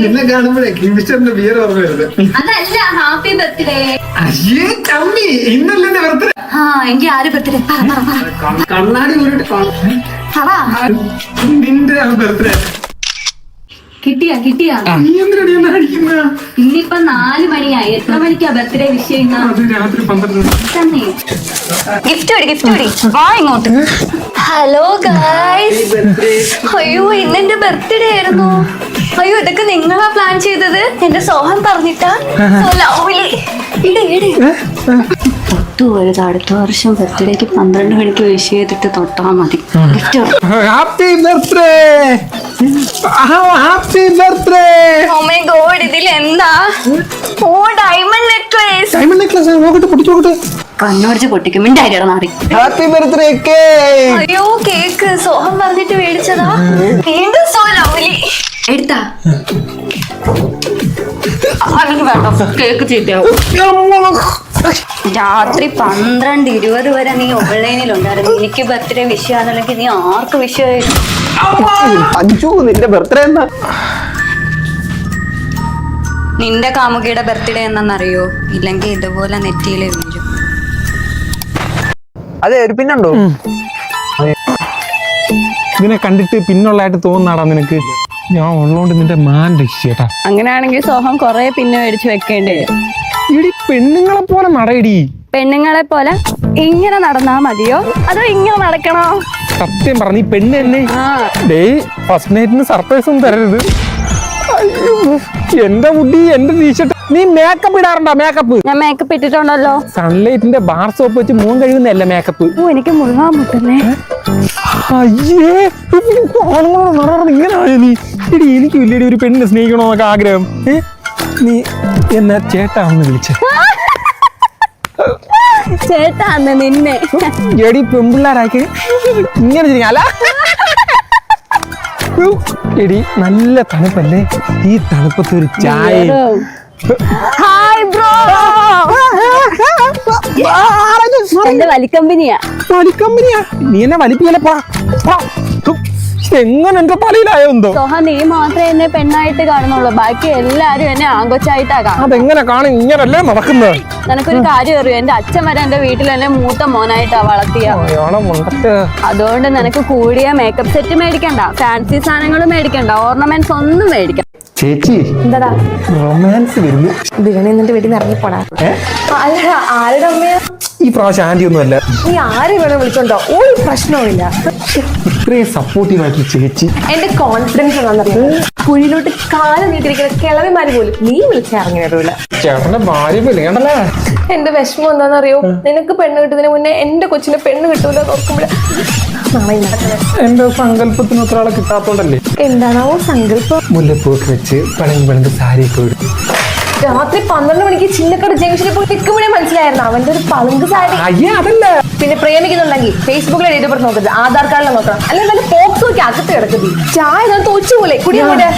എന്നെ കാണുമ്പോഴേ കിമിസ്റ്ററിന്റെ ബിയർ ഓർമ്മ വരുന്നത്. അതല്ല, ഹാപ്പി ബർത്ത്ഡേ. അയ്യേ കമ്മി, ഇന്നല്ലേ ബർത്ത്ഡേ? ആ എങ്കിൽ ആര് ബർത്ത്ഡേ? കണ്ണാടി നിന്റെ ബർത്ത്ഡേ കിട്ടിയാ? നീ എന്തിനാ അടിക്കുന്ന? ഇന്നിപ്പോ 4 മണിയായി. എത്ര മണിക്കാ ബർത്ത്ഡേ വിഷ് ചെയ്യുന്ന? അത് രാത്രി 12. ഗിഫ്റ്റ് വാ ഇങ്ങോട്ട്. Hello guys. അയ്യോ ഇന്നെന്റെ ബർത്ത്ഡേ ആയിരുന്നു. അയ്യോ ഇതൊക്കെ നിങ്ങളാ പ്ലാൻ ചെയ്തത്? എന്റെ സോഹൻ പറഞ്ഞിട്ടാ? അടുത്ത വർഷം ബർത്ത്ഡേക്ക് 12 മണിക്ക് വിഷ് ചെയ്തിട്ട് തൊട്ടാ മതി. Happy birthday, happy birthday. Oh my god, ഇതിൽ എന്താ? Oh diamond necklace. Diamond necklace നോക്കട്ടെ, പൊട്ടിച്ചോട്ടെ. കണ്ണോടിച്ച് പൊട്ടിക്കും. മിണ്ടായിട്ടാ മാറി. Happy birthday cake. അയ്യോ കേക്ക് സോഹം പറഞ്ഞിട്ട് മേടിച്ചതാ. വീണ്ടും സോ ലവ്ലി. എടുത്താ അല്ലെങ്കിൽ വേണ്ട, കേക്ക് ചീത്തയാവും. രാത്രി 12-20 വരെ നീ ഓൺലൈനിലുണ്ടായിരുന്നു. എനിക്ക് ബർത്ത്ഡേ വിഷയാന്നല്ലെങ്കിൽ നീ ആർക്ക് വിഷയായിരുന്നു? അഞ്ചു നിന്റെ ബർത്ത്ഡേ എന്നാ? നിന്റെ കാമുകിയുടെ ബർത്ത്ഡേ എന്നറിയോ? ഇല്ലെങ്കിൽ ഇതുപോലെ നെറ്റിയിലെ വീഴും. അതെ, ഒരു പിന്നുണ്ടോ? ഇതിനെ കണ്ടിട്ട് പിന്നുള്ളതായിട്ട് തോന്നുന്നാടാ നിനക്ക്? ഞാൻ ഉള്ളോണ്ട് നിന്റെ മാൻ രക്ഷിച്ചേട്ടാ. അങ്ങനെയാണെങ്കിൽ സോഹം കൊറേ പിന്നെ മേടിച്ചു വെക്കേണ്ടി വരും. ഇടി പെണ്ണുങ്ങളെ പോലെ നടയടി. പെണ്ണുങ്ങളെ പോലെ ഇങ്ങനെ നടന്നാ മതിയോ അതോ ഇങ്ങനെ നടക്കണോ? സത്യം പറഞ്ഞ ഈ പെണ്ണ് തന്നെ ഫസ്റ്റ് നൈറ്റിന് സർപ്രൈസ് ഒന്നും തരരുത്. അയ്യോ എന്റെ മുടി, എന്റെ ടീഷർട്ട്. നീ മേക്കപ്പ് ഇടാറുണ്ടോ? മേക്കപ്പ് ഞാൻ മേക്കപ്പ് ഇട്ടിട്ടുണ്ടല്ലോ. സൺലൈറ്റിന്റെ ബാർ സോപ്പ് വെച്ച് മുഖം കഴുകുന്നതല്ല മേക്കപ്പ്. എനിക്ക് മുഴുകാൻ മുട്ടുന്നേ. അയ്യേ ഇങ്ങനെ ആയോ നീ? എടി എനിക്ക് വലിയ ഒരു പെണ്ണിനെ സ്നേഹിക്കണോന്നൊക്കെ ആഗ്രഹം. നീ എന്നാ ചേട്ടാ ഒന്ന് വിളിച്ച. ചേട്ടാന്ന് നിന്നെ എടി പെമ്പിള്ളാരാക്കി ഇങ്ങനെ ചിരിക്കാല. എടി നല്ല തണുപ്പല്ലേ? ഈ തണുപ്പത്ത് ഒരു ചായ. Hi bro. എന്റെ വലിക്കമ്പനിയാ. വലിക്കമ്പനിയാ? നീ എന്നെ വലിപ്പിക്കലപ്പാ. എങ്ങനെ എന്റെ തലയിലായോ എന്തോ? സോഹ നീ മാത്രമേ എന്നെ പെണ്ണായിട്ട് കാണുന്നുള്ളൂ, ബാക്കി എല്ലാരും എന്നെ ആങ്കൊച്ചായിട്ടാ കാണും. അതെങ്ങനെ കാണും? ഇങ്ങനല്ലേ നടക്കുന്നത്? നിനക്കൊരു കാര്യം അറിയോ? എന്റെ അച്ഛൻ വരെ എന്റെ വീട്ടിൽ എന്നെ മൂത്ത മോനായിട്ടാ വളർത്തിയ. അതുകൊണ്ട് നിനക്ക് കൂടിയ മേക്കപ്പ് സെറ്റ് മേടിക്കണ്ട, ഫാൻസി സാധനങ്ങൾ മേടിക്കണ്ട, ഓർണമെന്റ്സ് ഒന്നും മേടിക്കണ്ട. ചേച്ചി എന്താടാ റൊമാൻസ് വരുന്നു. ബിഗണി നിന്റെ വീട്ടിൽ നിന്ന് ഇറങ്ങിപ്പോടാ. അല്ല ആരുടെ അമ്മയാ? ഈ പ്രാവശ്യം ആന്റി ഒന്നും അല്ല. നീ ആരെ വേണം വിളിച്ചോണ്ടോ, ഒരു പ്രശ്നവുമില്ല. ഇത്രയും സപ്പോർട്ടീവ് ആയിട്ടുള്ള ചേച്ചി. എന്റെ കോൺഫിഡൻസ് എന്താണെന്നറിയാം? കുഴിയിലോട്ട് കാലം നീട്ടിരിക്കുന്ന കിളവിമാര് പോലും നീ വിളിച്ചിറങ്ങി വരൂല. ചേട്ടന്റെ ഭാര്യ വിളിക്കണ്ടല്ലേ? എന്റെ വിഷമം എന്താണെന്നറിയോ? നിനക്ക് പെണ്ണ് കിട്ടുന്നതിന് മുന്നേ എന്റെ കൊച്ചിന് പെണ്ണ് കിട്ടൂല നോക്കുമ്പോഴേ എന്റെ സങ്കല്പത്തിന് ഒത്ര ആളെ കിട്ടാത്തോണ്ടല്ലേ? എന്താണാവോ സങ്കല്പം? മുല്ലപ്പൂക്ക് വെച്ച് പണങ്ങി സാരിയൊക്കെ ഇടും. രാത്രി 12 മണിക്ക് ചിന്നക്കട ജംഗ്ഷനിൽ പോയി നിൽക്കുമ്പോഴേ മനസ്സിലായിരുന്നു അവന്റെ ഒരു പളുങ്ക് സാരി. അയ്യേ അതല്ല. പിന്നെ പ്രേമിക്കുന്നുണ്ടെങ്കിൽ ഫേസ്ബുക്കിൽ എഴുതി പെടുത്ത് നോക്കരുത്, ആധാർ കാർഡിൽ നോക്കണം. അല്ലെങ്കിൽ നല്ല പോക്സ് നോക്കി അകത്ത് കിടക്കുന്നത്. ചായ തോച്ചുപോലെ കുടിയോടെ.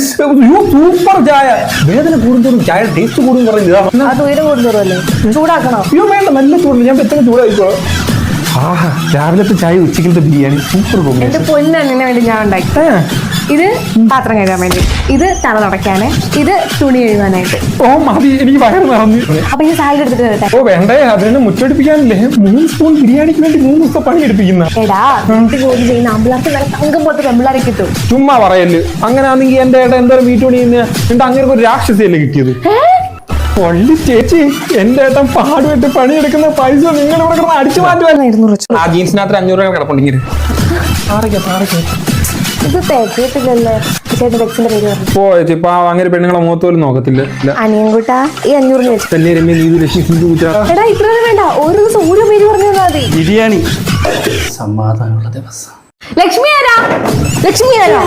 സൂപ്പർ ചായ. വേദന കൂടുന്തോറും ചായ ടേസ്റ്റ് കൂടും പറയുന്നത്. അത് ഉയരം കൂടുന്തോറുമല്ലേ? ചൂടാക്കണോ? അയ്യോ വേണ്ട, നല്ല ചൂട്. ഞാൻ പെട്ടെന്ന് ചൂടായിക്കോ. ആഹാ രാവിലത്തെ ചായ, ഉച്ചക്കലത്തെ ബിരിയാണി സൂപ്പർ കോമ്പിനേഷൻ. എന്റെ പൊന്നണ്ണിന് വേണ്ടി ഞാൻ ഉണ്ടാക്കി. ഇത് പാത്രം കഴുകാൻ വേണ്ടി, ഇത് തല തുടയ്ക്കാന്, ഇത് തുണി കഴുകാനായിട്ട്. ഓ മതി, എനിക്ക് വയറ് നിറഞ്ഞു. അപ്പൊ ഈ സാലഡ് എടുത്തിട്ട് വരട്ടെ? ഓ വേണ്ടേ, അതിനെ മുറ്റടിപ്പിക്കാനില്ലേ 3 സ്പൂൺ ബിരിയാണിക്ക് വേണ്ടി 3 ദിവസം പണി എടുപ്പിക്കുന്ന. എടാ വീട്ടിൽ ജോലി ചെയ്യുന്ന ആമ്പിള്ളാർക്ക് നല്ല തങ്കം പോലത്തെ പെമ്പിള്ളാരെ കിട്ടും. ചുമ്മാ പറയല്. അങ്ങനെയാണെങ്കിൽ എന്റെ ഏട്ടൻ എന്തോരം വീട്ടുപണി ചെയ്യുന്ന എന്നിട്ട് അങ്ങനെ ഒരു രാക്ഷസിയല്ലേ കിട്ടിയത്? പള്ളി ചേച്ചി, എന്റെ ഏട്ടൻ പാടുമായിട്ട് പണിയെടുക്കുന്ന പൈസ നിങ്ങൾ ഇവിടെ അടിച്ചു മാറ്റുവായിരുന്നു. ആ ജീൻസിനകത്ത് 500 രൂപ കിടപ്പുണ്ടെങ്കിൽ ഇത് തികയത്തില്ലല്ലേ? ചേട്ടൻ ടെക്സിന്റെ പേര് പറഞ്ഞു. പോ ചേച്ചി, അങ്ങനെ പെണ്ണുങ്ങളെ മുഖത്ത് പോലും നോക്കത്തില്ല. അനിയൻകുട്ടാ ഈ 500 വെച്ചു. എടാ ഇത്ര വേണ്ട, ഒരു ദിവസം ഓരോ പേര് പറഞ്ഞു മതി. ബിരിയാണി. സമാധാനമുള്ള ദിവസം. ലക്ഷ്മി ആരാ? ലക്ഷ്മി ആരാ?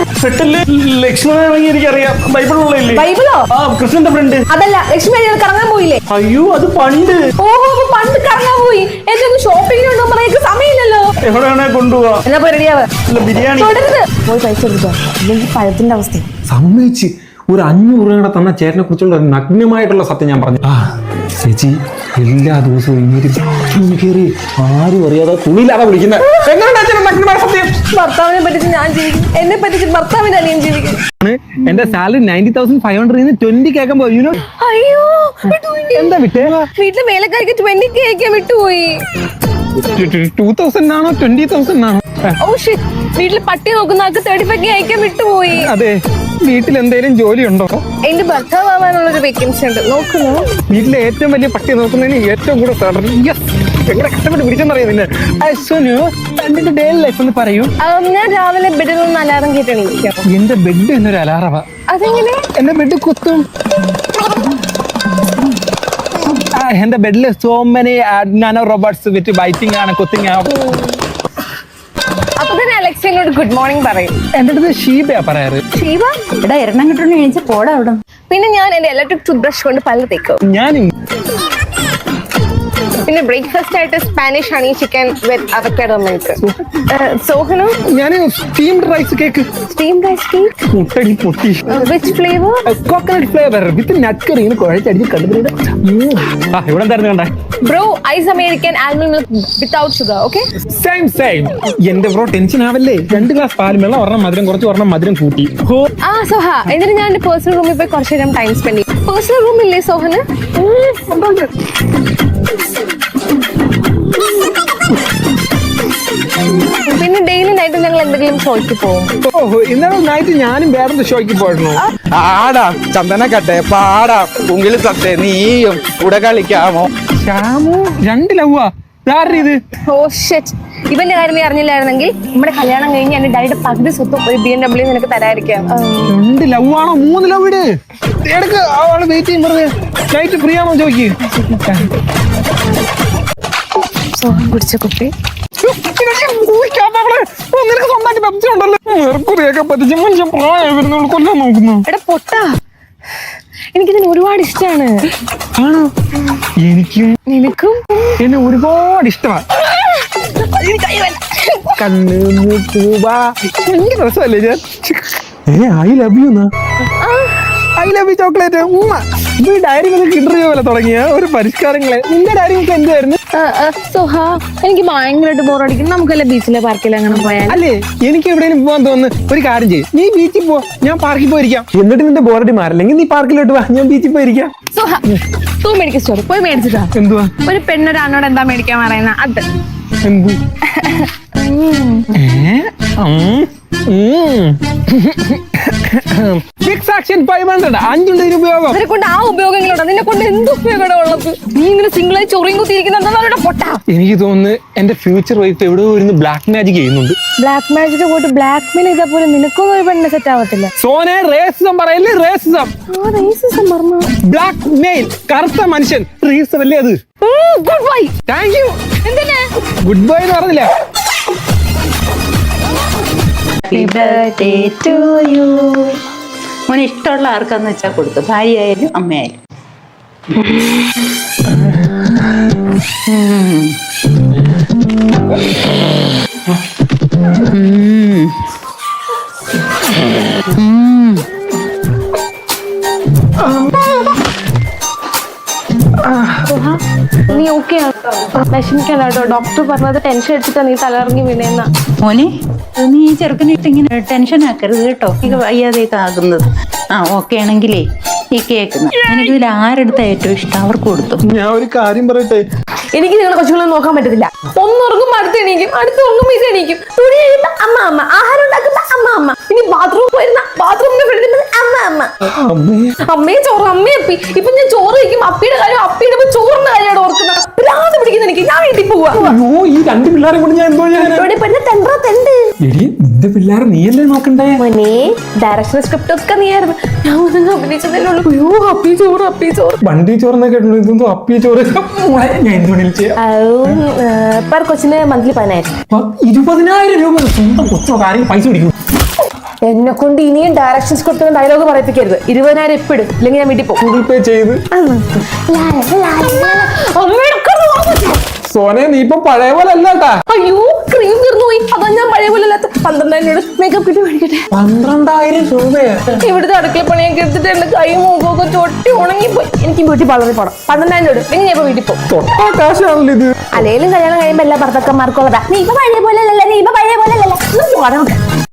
ലക്ഷ്മണാണെങ്കിൽ എനിക്കറിയാം. ബൈബിളുള്ളതല്ലേ? ബൈബിളോ? ആ കൃഷ്ണന്റെ ഫ്രണ്ട്. അതല്ല, ലക്ഷ്മി അയാൾ കറങ്ങാൻ പോയില്ലേ? അയ്യോ അത് പണ്ട്. ഓഹോ പണ്ട് കറങ്ങാൻ പോയി. എന്റെ ഒന്ന് ഷോപ്പിംഗ് ഉണ്ടോ പറയാ സമയമില്ലല്ലോ. എവിടെ വേണേ കൊണ്ടുപോവാ. എന്നാ പോയി റെഡിയാവ്. ബിരിയാണി തുടരുത്. പോയി പൈസ എടുത്തോ, അല്ലെങ്കിൽ പഴത്തിന്റെ അവസ്ഥ. സമ്മതിച്ച് ഒരു 500 രൂപ തന്ന ചേട്ടനെ കുറിച്ചുള്ള നഗ്നമായിട്ടുള്ള സത്യം ഞാൻ പറഞ്ഞു. ചേച്ചി എല്ലാ ദിവസവും ഇങ്ങനെ കയറി ആരും അറിയാതെ തുണിയില്ലാതെ വിളിക്കുന്നത്. ഭർത്താവിനെ പറ്റിച്ച് ഞാൻ ജീവിക്കും, എന്നെ പറ്റിച്ച് ഭർത്താവിന്റെ അനിയൻ ജീവിക്കും. എന്റെ സാലറി 90,500 20 കേൾക്കുമ്പോ അയ്യോ എന്താ വിട്ടേ? വീട്ടിലെ വേലക്കാർക്ക് 20K അയക്കാൻ വിട്ടുപോയി. 2,000 ആണോ 20,000 ആണോ? ഓ ഷിറ്റ്, വീട്ടിൽ പട്ടി നോക്കുന്ന ആൾക്ക് 35K അയക്കാൻ വിട്ടുപോയി. അതെ, വീട്ടിൽ എന്തെങ്കിലും ജോലി ഉണ്ടോ? എന്റെ ഭർത്താവ് ആവാനുള്ളൊരു വേക്കൻസി ഉണ്ട്, നോക്കുന്നു. വീട്ടിലെ ഏറ്റവും വലിയ പട്ടി നോക്കുന്നതിന് ഏറ്റവും കൂടുതൽ സാലറി. എങ്ങനെ കഷ്ടപ്പെട്ട് പിടിച്ചെന്നറിയാം നിന്നെ. എന്റെ ഡെയിലി ലൈഫ് ഒന്ന് പറയൂ. ഞാൻ രാവിലെ ബെഡിൽ നിന്ന് അലാറം കേട്ടെണീക്കാം. എന്റെ ബെഡ് എന്നൊരു അലാറവാ. അതെങ്ങനെ? എന്റെ ബെഡ് കുത്തും. എന്റെ ബെഡില് സോ മെനി നാനോ റോബോട്ട്സ് വിത്ത് ബൈറ്റിംഗ് ആണ്, കുത്തിങ് ആണ്. അപ്പൊ തന്നെ അലക്സിനോട് ഗുഡ് മോർണിംഗ് പറയും. എന്റെ അടുത്ത് ഷീബയാ പറയാറ്. ശിവ ഇവിടെ എണ്ണം കിട്ടുന്ന എണീച്ച് പോടാ അവിടെ. പിന്നെ ഞാൻ എന്റെ ഇലക്ട്രിക് ടൂത്ത് ബ്രഷ് കൊണ്ട് പല്ല് തേക്കും. ഞാനും. പിന്നെ ബ്രേക്ക്ഫാസ്റ്റ് ആയിട്ട് Spanish honey chicken with avocado milk. സോഹനു? ഞാൻ steamed rice cake. Steamed rice cake? മുട്ടടി പൊട്ടി. Which flavour? Coconut flavour with nut curry. ഇങ്ങനെ കുഴച്ചടിച്ച് കണ്ടിട്ട് ഇവിടെ എന്തായിരുന്നു കണ്ടേ? Bro ice American almond milk without sugar. Okay, same same. എന്റെ ബ്രോ ടെൻഷൻ ആവല്ലേ. 2 ഗ്ലാസ് പാലും വെള്ളം, ഒരെണ്ണം മധുരം കുറച്ച്, ഒരെണ്ണം മധുരം കൂട്ടി. സോഹ എന്നിട്ട് ഞാൻ എന്റെ പേഴ്സണൽ റൂമിൽ പോയി കുറച്ചു നേരം ടൈം സ്പെൻഡ് ചെയ്യും. പേഴ്സണൽ റൂം ഇല്ലേ സോഹന്? പിന്നെ ഡെയിലി നൈറ്റ് ഞങ്ങൾ എന്തെങ്കിലും ഷോയ്ക്ക് പോകും. ഓഹോ, ഇന്നലെ നൈറ്റ് ഞാനും വേറൊരു ഷോയ്ക്ക് പോയിരുന്നു. ആടാ ചന്ദനക്കട്ടെ പാടാ പുങ്കിളി സത്തെ നീയും കൂടെ കളിക്കാമോ? ശ്യാമു 2 ലവ്വാ. ആരുടെ ഇത്? ഓ ഷിറ്റ്, ഇവന്റെ കാര്യം നീ അറിഞ്ഞില്ലായിരുന്നെങ്കിൽ നമ്മുടെ കല്യാണം കഴിഞ്ഞ് എന്റെ ഡാഡിയുടെ പകുതി സ്വത്തും ഒരു BMW നിനക്ക് തരാതിരിക്കാം. 2 ലവാണോ 3 ലവ് ഇട്. എടുക്ക്, അവള് വെയിറ്റ് ചെയ്യും. വെറുതെ നൈറ്റ് ഫ്രീ ആണോ ചോദിക്ക്. സോഹൻ കുടിച്ച കുപ്പി നിനക്ക് സ്വന്തമായിട്ട് പെപ്സി ഉണ്ടല്ലോ. മെർക്കുറിയൊക്കെ പറ്റിച്ച് മനുഷ്യൻ പ്രായം കൊല്ലാൻ നോക്കുന്നു. എടാ പൊട്ടാ, എനിക്കിതിന് ഒരുപാട് ഇഷ്ടമാണ്. ആണോ? എനിക്കും. നിനക്കും? എന്നെ ഒരുപാട് ഇഷ്ടമാണ്. കണ്ണ് മൂക്കുവാ ഭയങ്കര രസമല്ലേ ഞാൻ. ഐ ലവ് യു എന്നാ. I love you chocolate. ഈ ഡയറി മിൽക്ക് ഇന്റർവ്യൂ പോലെ തുടങ്ങിയ ഒരു പരിഷ്കാരങ്ങളെ. നിന്റെ ഡയറി മിൽക്ക് എന്തായിരുന്നു? സോഹ എനിക്ക് ഭയങ്കരമായിട്ട് ബോറടിക്കും. നമുക്കല്ലേ ബീച്ചിലെ പാർക്കിൽ അങ്ങനെ പോയാൽ? അല്ലേ, എനിക്ക് എവിടെയെങ്കിലും പോകാൻ തോന്നുന്നു. ഒരു കാര്യം ചെയ്യും, നീ ബീച്ചിൽ പോ, ഞാൻ പാർക്കിൽ പോയിരിക്കാം. എന്നിട്ട് നിന്റെ ബോറടി മാറില്ലെങ്കിൽ നീ പാർക്കിലോട്ട് വാ, ഞാൻ ബീച്ചിൽ പോയിരിക്കാം. സോഹ തൂ മെഡിക്കൽ സ്റ്റോർ പോയി മേടിച്ചിട്ടാ. എന്തുവാ? ഒരു പെണ്ണൊരാണോട് എന്താ മേടിക്കാൻ പറയുന്ന അത്. എന്ത്? ഫിക്സ് ആക്ഷൻ 500 5 ഉപയോഗം. അവരെ കൊണ്ട് ആ ഉപയോഗങ്ങളുണ്ട്, നിന്നെ കൊണ്ട് എന്ത് ഉപയോഗമാണ് ഉള്ളത്? നീ ഇങ്ങനെ സിംഗിളായി ചൊറിയും കുത്തിയിരിക്കുന്ന പൊട്ടാ. എനിക്ക് തോന്നുന്നു എന്റെ ഫ്യൂച്ചർ വൈഫ് എവിടെ ഇരുന്ന് ബ്ലാക്ക് മാജിക് ചെയ്യുന്നുണ്ട്. ബ്ലാക്ക് മാജിക് പോയിട്ട് ബ്ലാക്ക് മെയിൽ ചെയ്താൽ പോലും നിനക്കൊന്നും ഒരു പെണ്ണിനെ സെറ്റ് ആവത്തില്ല. സോനെ റേസിസം പറയല്ലേ, റേസിസം. പറഞ്ഞു ബ്ലാക്ക് മെയിൽ, കറുത്ത മനുഷ്യൻ. റേസിസം അല്ലേ അത്? Goodbye. Thank you. എന്തിനാ ഗുഡ് ബൈ എന്ന് പറഞ്ഞില്ല. Happy birthday to you. മോന് ഇഷ്ടമുള്ള ആർക്കാന്ന് വെച്ചാൽ കൊടുത്തു, ഭാര്യയായാലും അമ്മയായാലും. നീ ഓക്കെ വിഷമിക്കല്ലോ. ഡോക്ടർ പറഞ്ഞത് ടെൻഷൻ എടുത്തിട്ടാ നീ തലയിറങ്ങി വീണേന്ന. മോനെ, നീ ഈ ചെറുക്കനിട്ട് ഇങ്ങനെ ടെൻഷൻ ആക്കരുത് കേട്ടോ. ഇത് വയ്യാതെയൊക്കെ ആകുന്നത്. ഓക്കെ ആണെങ്കിലേ ഈ കേൾക്കുന്ന എനിക്കിതിൽ ആരെടുത്ത ഏറ്റവും ഇഷ്ടം അവർക്ക് കൊടുത്തു. ഞാൻ ഒരു കാര്യം പറയട്ടെ, എനിക്ക് നിങ്ങളെ കൊച്ചുങ്ങളെ നോക്കാൻ പറ്റത്തില്ല. ഒന്നുറങ്ങുമ്പോ അടുത്ത് എണീക്കും, അടുത്ത് ഉറങ്ങുമ്പോ ഇത് എണീക്കും. തുണി കഴിയുമ്പോ അമ്മ അമ്മ, ആഹാരം ഉണ്ടാക്കുമ്പോ അമ്മ അമ്മ, ഇനി ബാത്റൂമിൽ പോയിരുന്ന ബാത്റൂമിന്റെ ഫ്രണ്ടിൽ അമ്മ അമ്മ. അമ്മയെ ചോറ് അമ്മയെ അപ്പി. ഇപ്പൊ ഞാൻ ചോറ് കഴിക്കുമ്പോ അപ്പിയുടെ കാര്യം, അപ്പിയുടെ ചോറിന്റെ കാര്യമാണ് ഓർക്കുന്നത്. ഭ്രാന്ത് പിടിക്കുന്ന എനിക്ക്. ഞാൻ വീട്ടിൽ പോവാ. ഈ 2 പിള്ളേരെ കൊണ്ട് ഞാൻ എന്തോ നിന്റെ പിള്ളേരെ നീയല്ലേ നോക്കണ്ടേ? ഡയറക്ഷൻ സ്ക്രിപ്റ്റ് ഒക്കെ നീയായിരുന്നു. ഞാൻ ഒന്നും അഭിനയിച്ചതല്ലേ ഉള്ളൂ. അയ്യോ അപ്പി ചോറ്, അപ്പി ചോറ്. വണ്ടി ചോറെന്നൊക്കെ കേട്ടോ. ഇതൊന്നും അപ്പി ചോറ്. ഞാൻ പെർ കൊച്ചിന് മന്ത്ലി 10,000. 20,000 രൂപ. സ്വന്തം കൊച്ചോ കാര്യം പൈസ പിടിക്കും. എന്നെ കൊണ്ട് ഇനിയും ഡയറക്ഷൻ സ്ക്രിപ്റ്റ് ഡയലോഗ് പറയിപ്പിക്കരുത്. 20,000 ഇപ്പൊ ഇടും, ഇല്ലെങ്കിൽ ഞാൻ വീട്ടിൽ പോകും. ഗൂഗിൾ പേ ചെയ്ത്. സോനെ നീ ഇപ്പൊ പഴയ പോലെ അല്ലാട്ടാ. അയ്യോ ക്രീം തീർന്നു പോയി. അതാ ഞാൻ പഴയ പോലെ അല്ലാത്ത. 12,000 മേക്കപ്പ് കിട്ടി മേടിക്കട്ടെ. 12,000 രൂപയാ? ഇവിടുത്തെ അടുക്കള പണിയൊക്കെ എടുത്തിട്ട് എന്റെ കൈ മുഖമൊക്കെ ചൊട്ടി ഉണങ്ങിപ്പോയി. എനിക്ക് ബ്യൂട്ടി പാർലറിൽ പോകണം. 12,000 രൂപ എങ്ങനെ ഞാൻ ഇപ്പൊ വീട്ടിൽ പോകും? തൊട്ടാ കാശാണല്ലോ ഇത്. അല്ലെങ്കിലും കല്യാണം കഴിയുമ്പോ എല്ലാ ഭർത്താക്കന്മാർക്കും ഉള്ളതാ. നീ ഇപ്പൊ പഴയ പോലെ അല്ലല്ലോ, നീ ഇപ്പൊ പഴയ പോലെ അല്ലല്ലോ.